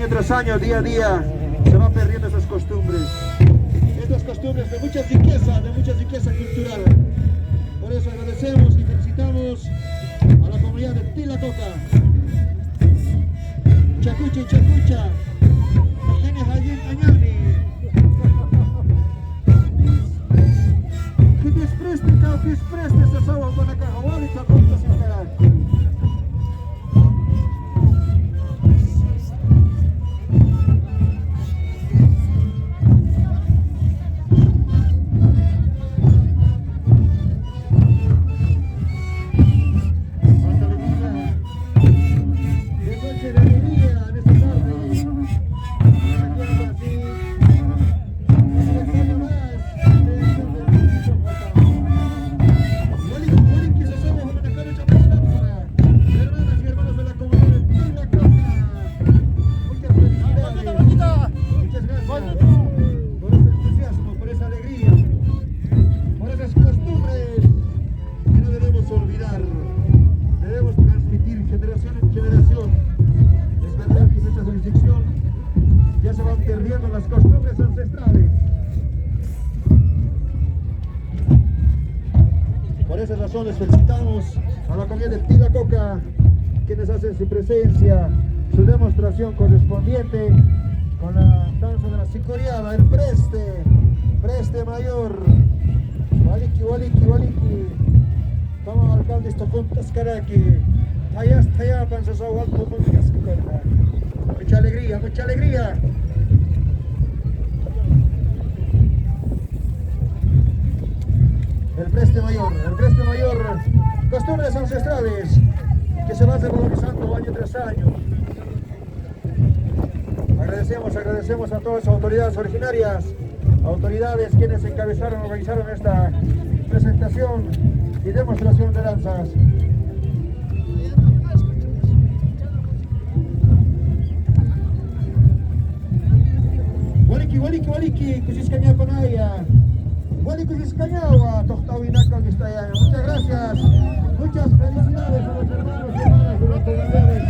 tras año, día a día, se van perdiendo esas costumbres. Estas costumbres de mucha riqueza cultural. Por eso agradecemos y felicitamos a la comunidad de Tlacoca. Chacucha y Chacucha. Tajene Hayin Añani. Que despreste esas aguas para Cajawal y Chacucha sin carácter. Les felicitamos a la comunidad de Tlacoca, quienes hacen su presencia, su demostración correspondiente con la danza de la sicoriada, el preste mayor, waliki, como alcalde Tocuntas Caraqui, tayapan sus aguas, mucha alegría. El preste mayor, costumbres ancestrales que se van revalorizando año tras año. Agradecemos a todas las autoridades originarias, autoridades quienes organizaron esta presentación y demostración de danzas. Waliki, Cusiscaña Panaya. Muchas gracias, muchas felicidades a los hermanos y hermanas de las comunidades